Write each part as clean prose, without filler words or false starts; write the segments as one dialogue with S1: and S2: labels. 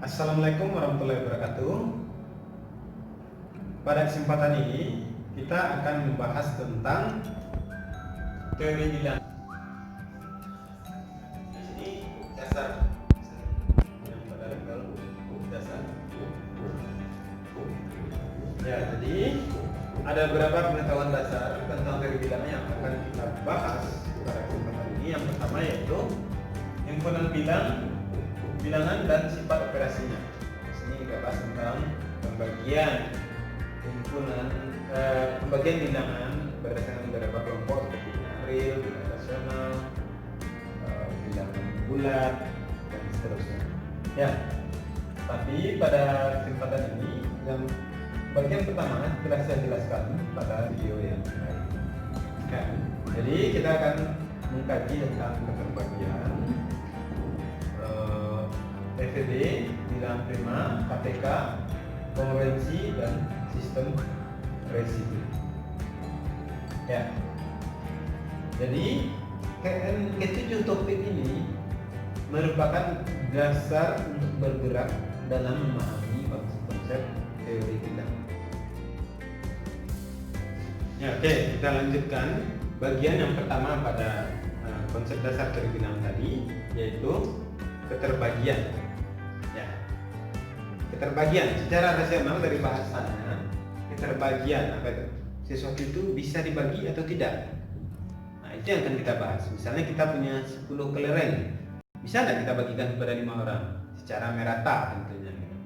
S1: Assalamualaikum warahmatullahi wabarakatuh. Pada kesempatan ini kita akan membahas tentang teori bilangan. Di sini dasar yang pada level dasar. Ya, jadi ada beberapa pengetahuan dasar tentang teori bilangan yang akan kita bahas pada kesempatan ini. Yang pertama yaitu himpunan bilangan dan sifat operasinya. Di sini kita bahas tentang pembagian bilangan berdasarkan beberapa kelompok seperti bilangan real, bilangan rasional, bilangan bulat, dan seterusnya. Ya, tapi pada kesempatan ini yang bagian pertama telah saya jelaskan pada video yang lain. Ya, jadi kita akan mengkaji tentang keterbagian FEB, bilangan prima, KTK, kongruensi, dan sistem residu. Ya, jadi ketujuh topik ini merupakan dasar untuk bergerak dalam memahami konsep teori bilangan. Ya, oke, kita lanjutkan bagian yang pertama pada konsep dasar teori bilangan tadi, yaitu keterbagian. Ya, keterbagian secara rasional dari bahasanya, keterbagian apa itu? Sesuatu itu bisa dibagi atau tidak. Nah, itu yang akan kita bahas. Misalnya kita punya 10 kelereng, bisa nggak kita bagikan kepada 5 orang secara merata tentunya, gitu.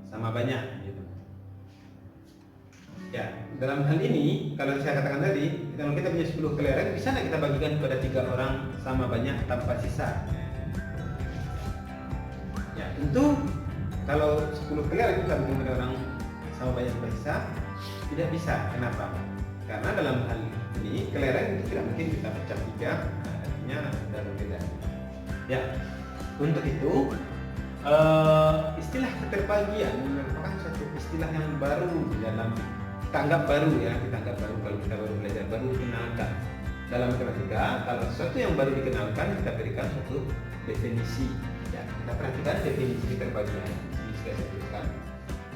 S1: Sama banyak gitu. Ya, dalam hal ini kalau saya katakan tadi, kalau kita punya 10 kelereng, bisa nggak kita bagikan kepada 3 orang sama banyak tanpa sisa? Ya, tentu kalau 10 kelereng kita bagikan kepada orang sama banyak tanpa sisa, tidak bisa. Kenapa? Karena dalam hal ini kelereng itu tidak mungkin kita pecah 3, artinya ada perbedaan. Ya, untuk itu istilah keterbagian merupakan suatu istilah yang baru di dalam kita anggap baru kalau kita baru belajar, baru dikenalkan dalam matematika. Kalau sesuatu yang baru dikenalkan, kita berikan suatu definisi. Ya, kita perhatikan definisi keterbagian. Ini sudah saya tuliskan.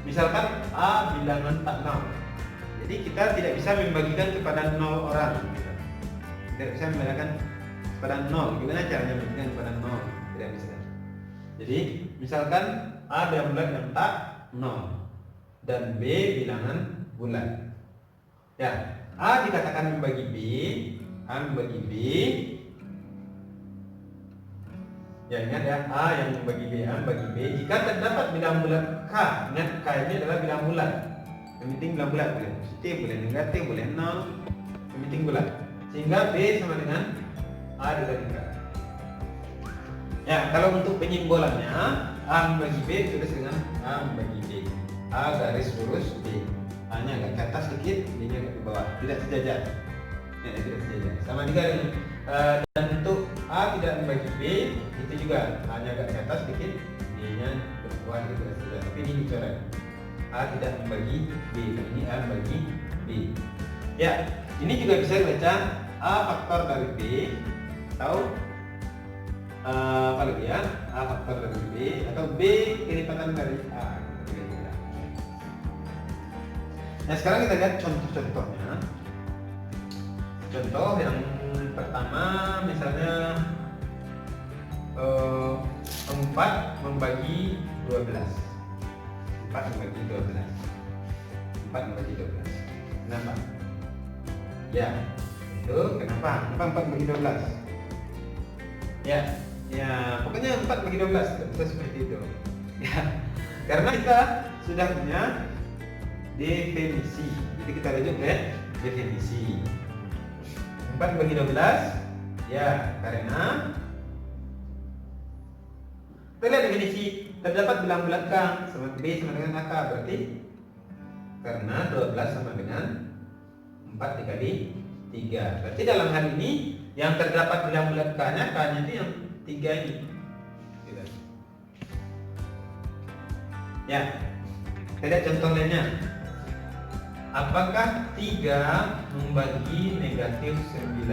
S1: Misalkan A bilangan tak nol. Jadi kita tidak bisa membagikan kepada 0 orang. Tidak bisa membagikan kepada 0. Gimana caranya membagikan kepada 0? Tidak bisa. Jadi misalkan A bilangan bulat yang tak 0 dan B bilangan bulat. Ya, A dikatakan membagi B, A membagi B. Ya, ingat ya, A yang membagi B, A membagi B. Jika terdapat bilangan bulat K, ingat K ini adalah bilangan bulat. Yang penting bilangan bulat, boleh positif, boleh negatif, boleh 0, yang penting bulat. Sehingga B sama dengan A dikali K. Ya, kalau untuk penyimbolannya, A membagi B ditulis dengan A membagi B. A garis lurus B. A-nya agak ke atas sedikit, B-nya agak ke bawah, tidak sejajar. Ya, tidak sejajar. Sama juga dengan dan untuk A tidak membagi B, itu juga A-nya agak ke atas sedikit, B-nya ke bawah, tidak sejajar. Tapi ini dicoret. A tidak membagi B, ini A membagi B. Ya, ini juga bisa baca A faktor dari B atau apa lagi ya? A faktor dari B atau B kelipatan dari A. Nah, sekarang kita lihat contoh-contohnya. Contoh yang pertama misalnya 4 membagi 12. 4 membagi 12. 4 membagi 12. Kenapa? Ya, itu kenapa? Kenapa 4 membagi 12? Ya, pokoknya 4 bagi 12, tidak bisa seperti itu. Ya, karena kita sudah punya definisi. Jadi kita rujuk ke definisi. 4 bagi 12, ya, karena kita lihat definisi, terdapat bilangan bulat K sama B sama dengan AK, berarti karena 12 sama dengan 4 dikali 3. Berarti dalam hal ini yang terdapat bilangan bulat K-nya itu yang 3 ini. Ya, kita lihat contoh lainnya. Apakah 3 membagi negatif 9?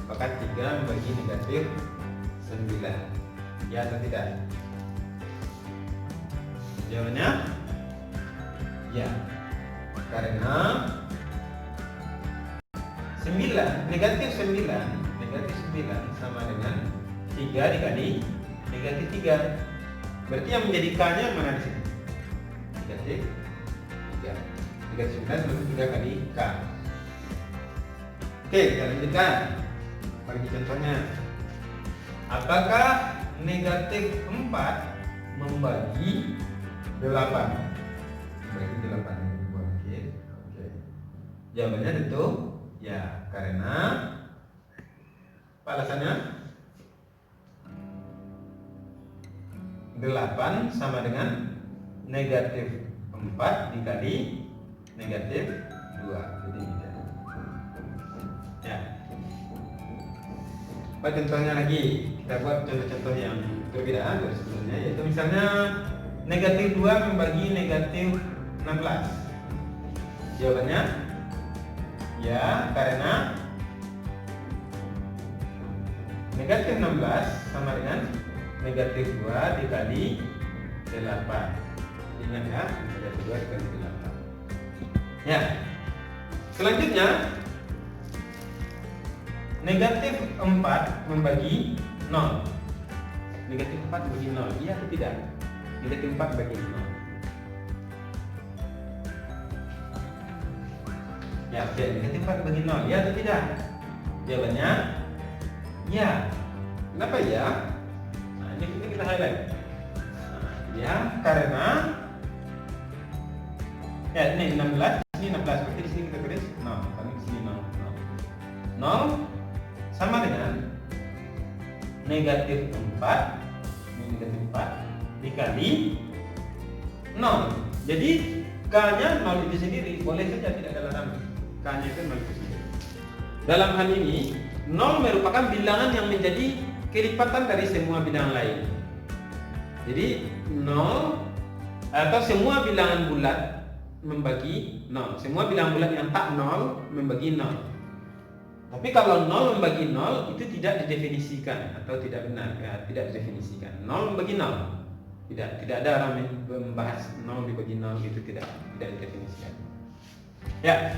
S1: Apakah 3 membagi negatif 9? Ya atau tidak? Jawabannya ya, karena 9, negatif 9 sama dengan 3 dikali negatif 3. Berarti yang menjadi K-nya mana di sini? Negatif 3. Negatif 9 sama 3 kali K. Oke, kita lanjutkan. Bagi contohnya. Apakah negatif 4 membagi 8? Membagi 8. Oke. Jawabannya tentu ya, karena apa alasannya? 8 sama dengan negatif 4 dikali negatif 2. Jadi tidak. Ya. Apa contohnya lagi? Kita buat contoh-contoh yang berbeda dari sebelumnya, yaitu misalnya negatif 2 membagi negatif 16. Jawabannya ya, karena negatif 16 sama dengan negatif 2 dikali 8. Ingat ya, negatif 2 dikali 8. Ya. Selanjutnya negatif 4 membagi 0. Negatif 4 membagi 0, iya atau tidak? Negatif 4 bagi 0. Ya, oke, negatif 4 bagi 0, ya atau tidak? Jawabannya ya. Kenapa ya? Nah, ini kita highlight. Ya, karena ya ini 16, ini 16, berarti di sini kita tulis 0, kami di sini 0. 0 sama dengan negatif 4, ini negatif 4 dikali 0. Jadi K-nya 0 itu sendiri, boleh saja tidak ada larangan. K-nya itu 0 itu sendiri. Dalam hal ini 0 merupakan bilangan yang menjadi kelipatan dari semua bilangan lain. Jadi 0 atau semua bilangan bulat membagi 0. Semua bilangan bulat yang tak 0 membagi 0. Tapi kalau 0 membagi 0 itu tidak didefinisikan atau tidak benar, ya, tidak didefinisikan. 0 membagi 0. Tidak ada orang membahas 0 dibagi 0 itu tidak didefinisikan. Ya.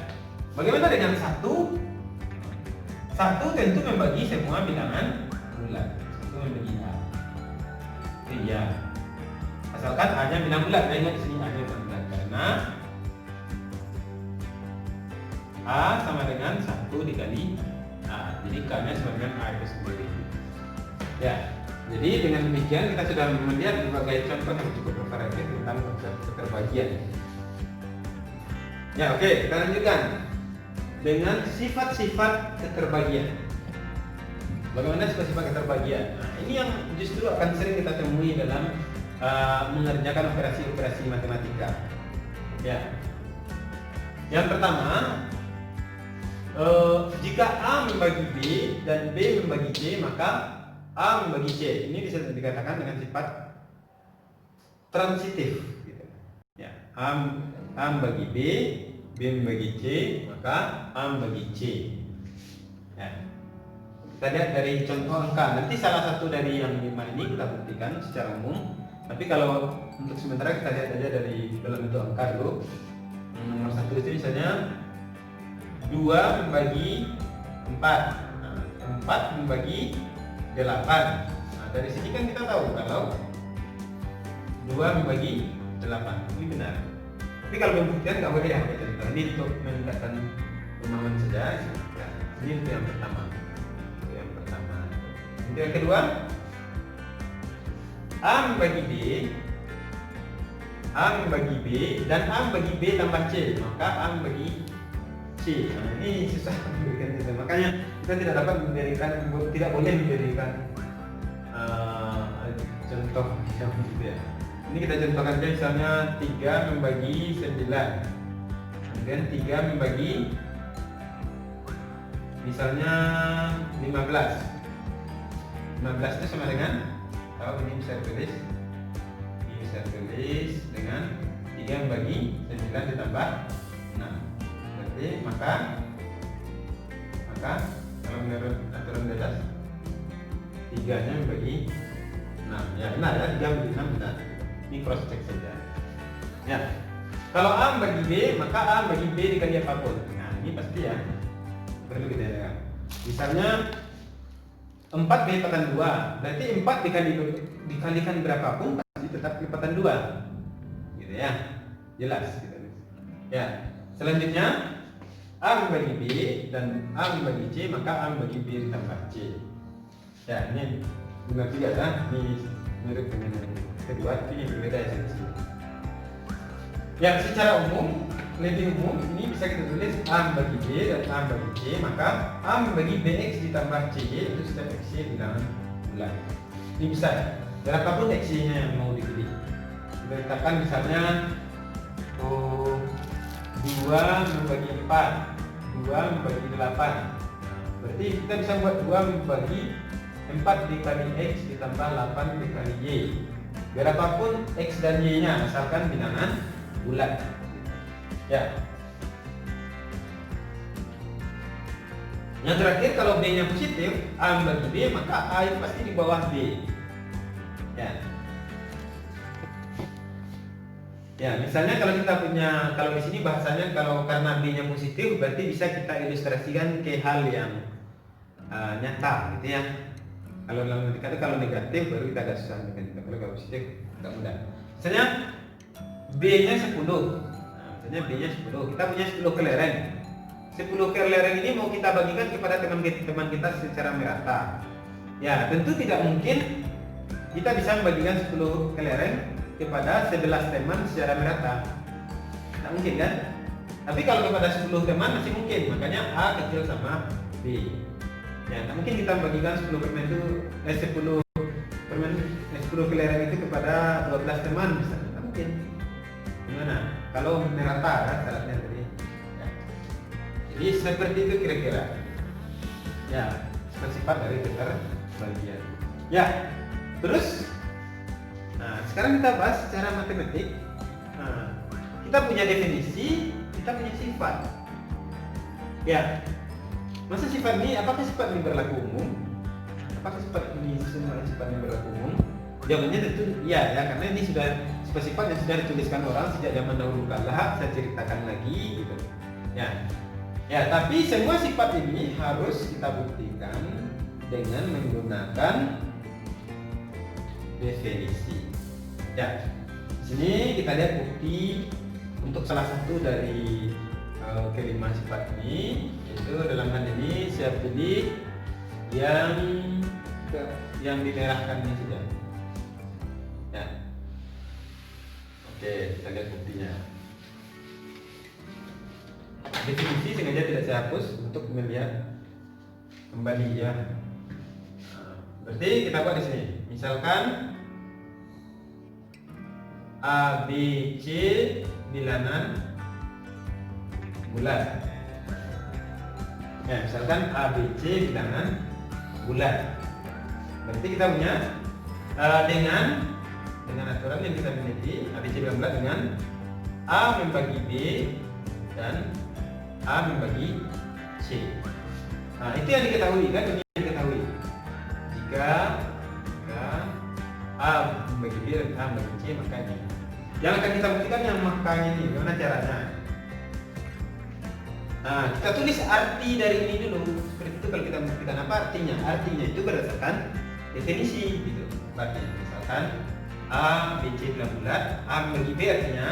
S1: Bagaimana dengan 1? 1 tentu membagi semua bilangan bulat. 1 membagi A. Iya. Asalkan A-nya bilang bulat. Nah, ingat di sini A-nya bilang bulat karena A sama dengan 1 dikali A. Jadi K-nya sama dengan A itu sendiri. Ya. Jadi dengan demikian kita sudah melihat berbagai contoh yang cukup bervariatif tentang konsep keterbagian. Ya, oke, kita lanjutkan dengan sifat-sifat keterbagian. Bagaimana sifat-sifat keterbagian? Nah, ini yang justru akan sering kita temui dalam mengerjakan operasi-operasi matematika. Ya. Yang pertama, jika A membagi B dan B membagi C, maka A membagi C. Ini bisa dikatakan dengan sifat transitif. Gitu. Ya, A membagi B, B membagi C, maka A membagi C. Ya. Kita lihat dari contoh angka. Nanti salah satu dari yang 5 ini kita buktikan secara umum. Tapi kalau untuk sementara kita lihat aja dari dalam bentuk angka dulu. Nomor 1 itu misalnya 2 membagi 4. Nah, 4 membagi 8. Nah, dari sini kan kita tahu kalau 2 membagi 8. Ini benar. Tapi kalau pembuktian nggak boleh ya pakai contoh. Ini untuk meningkatkan pemahaman saja. Ya, ini untuk yang pertama. Untuk yang kedua, A membagi B, A membagi B, dan A membagi B tambah C, maka A membagi C. Nah, ini susah memberikan itu. Makanya kita tidak dapat memberikan, tidak boleh memberikan contoh yang gitu ya. Ini kita contohkan saja misalnya 3 membagi 9, kemudian 3 membagi misalnya 15. 15 itu sama dengan, ini bisa tulis dengan 3 membagi 9 ditambah 6. Berarti maka kalau menurut aturan di atas 3-nya membagi 6. Ya benar ya, 3 membagi 6 benar. Ini cross check saja. Ya. Kalau A bagi B, maka A bagi B dikali apapun. Nah, ini pasti ya. Perlu kita lihat. Misalnya 4 lipatan 2, berarti 4 dikalikan berapapun pasti tetap lipatan 2. Gitu ya. Jelas gitu. Ya. Selanjutnya A bagi B dan A bagi C, maka A bagi B ditambah C. Ya, ini benar juga ya. Ini mirip dengan yang kedua, ini berbeda esensi. Ya, secara umum, lebih umum, ini bisa kita tulis A bagi B dan A bagi C, maka A bagi BX ditambah C itu setiap X bilangan bulat. Ini bisa ya, berapapun X nya yang mau dipilih. Kita letakkan misalnya 2 membagi 4, 2 membagi 8. Berarti kita bisa buat 2 membagi 4 dikali X ditambah 8 dikali Y. Berapapun X dan Y nya, asalkan bilangan bulat. Ya. Yang terakhir, kalau B nya positif, A bagi B, maka A itu pasti di bawah B. Ya. Ya, misalnya kalau kita punya, kalau di sini bahasanya kalau karena B nya positif, berarti bisa kita ilustrasikan ke hal yang nyata, gitu ya. Kalau dalam kata kalau negatif baru kita agak susah dengan, kalau positif agak mudah. Misalnya B nya 10. Nah, misalnya B nya 10, kita punya 10 kelereng. 10 kelereng ini mau kita bagikan kepada teman kita secara merata. Ya, tentu tidak mungkin kita bisa membagikan 10 kelereng kepada 11 teman secara merata. Tidak mungkin kan? Tapi kalau kepada 10 teman masih mungkin, makanya A kecil sama B. Ya, tidak mungkin kita membagikan 10 permen itu 10 permen 10 kelereng itu kepada 12 teman misalnya. Tidak mungkin. Gimana? Kalau merata kan syaratnya tadi. Ya. Jadi seperti itu kira-kira. Ya, sifat dari keterbagian. Ya, terus sekarang kita bahas secara matematik. Nah, kita punya definisi, kita punya sifat. Ya, masa sifat ini, apakah sifat ini berlaku umum? Apakah sifat ini semua sifat ini berlaku umum? Jawabannya tentu iya ya, karena ini sudah sifat-sifat yang sudah dituliskan orang sejak zaman dahulu kala. Saya ceritakan lagi, gitu. Ya, tapi semua sifat ini harus kita buktikan dengan menggunakan definisi. Ya, di sini kita lihat bukti untuk salah satu dari kelima sifat ini. Itu dalam hal ini saya pilih yang dimerahkan ini saja. Ya, oke, kita lihat buktinya. Definisi sengaja tidak saya hapus untuk melihat kembali ya. Berarti kita buat di sini. Misalkan A, B, C bilangan bulat. Ya, misalkan A, B, C bilangan bulat. Berarti kita punya dengan aturan yang kita miliki, A, B, C bilangan bulat dengan A membagi B dan A membagi C. Nah, itu yang diketahui kan, ini yang diketahui. Jika A membagi B dan A membagi C, maka ini. Yang akan kita buktikan yang makanya ini, bagaimana caranya? Nah, kita tulis arti dari ini dulu. Seperti itu kalau kita membuktikan apa artinya? Artinya itu berdasarkan definisi, gitu. Berarti misalkan A, B, C bilangan bulat, A membagi B artinya,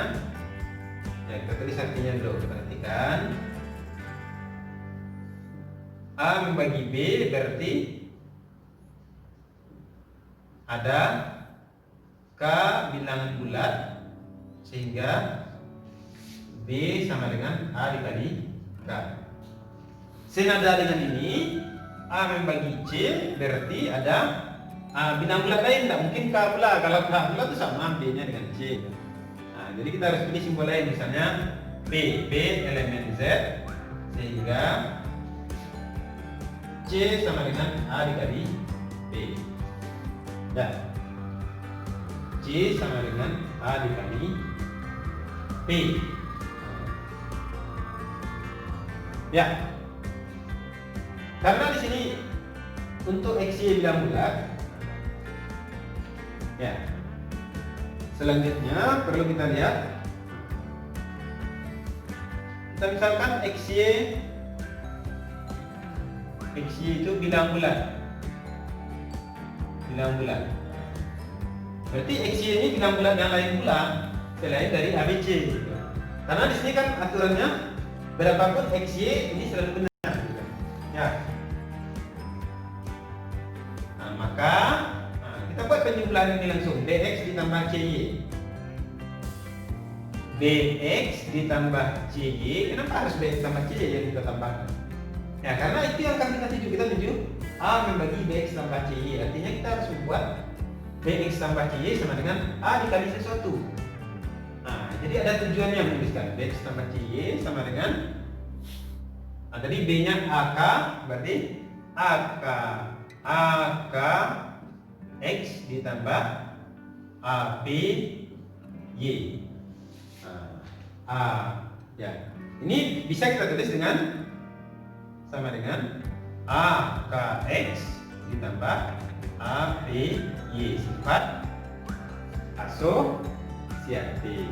S1: ya kita tulis artinya dulu. Perhatikan. A membagi B berarti ada K bilangan bulat sehingga B sama dengan A dikali K. Senada dengan ini, A membagi C berarti ada bilangan bulat lain, tidak mungkin K pula. Kalau K pula itu sama B nya dengan C. Nah, jadi kita harus pilih simbol lain, misalnya B elemen Z sehingga C sama dengan A dikali B. Ya, C sama dengan A dikali P. Ya, karena di sini untuk XY bilangan bulat. Ya, selanjutnya perlu kita lihat Kita misalkan XY itu bilang bulat. Berarti XY ini bilang bulat yang lain pula selain dari ABC. Karena di sini kan aturannya berapapun XY ini selalu benar. Ya. Nah, maka kita buat penjumlahan ini langsung. BX ditambah CY. BX ditambah CY. Kenapa harus BX tambah CY yang kita tambahkan? Ya, karena itu yang akan kita tuju. Kita tuju A membagi BX tambah CY. Artinya kita harus membuat BX tambah CY sama dengan A dikali sesuatu. Nah, jadi ada tujuannya menuliskan BX tambah CY sama dengan tadi B-nya AK, berarti AK X ditambah AB Y. Ya. Ini bisa kita tulis dengan sama dengan AKX ditambah ABY, sifat asosiatif.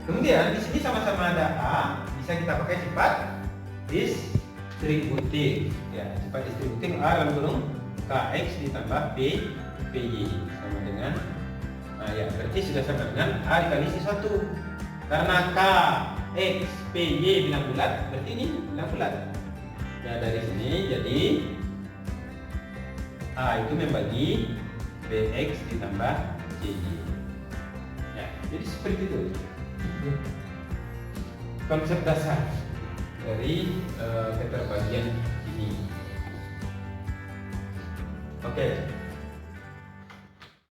S1: Kemudian di sini sama-sama ada A, bisa kita pakai sifat distributif. Ya, sifat distributif A dalam kurung KX ditambah BY sama dengan ya, berarti sudah sama dengan A dikali sesuatu. Karena K, X, PY bilang bulat, berarti ini bilang bulat. Nah, dari sini jadi A itu membagi BX ditambah CY. Ya, jadi seperti itu konsep dasar dari keterbagian ini. Oke.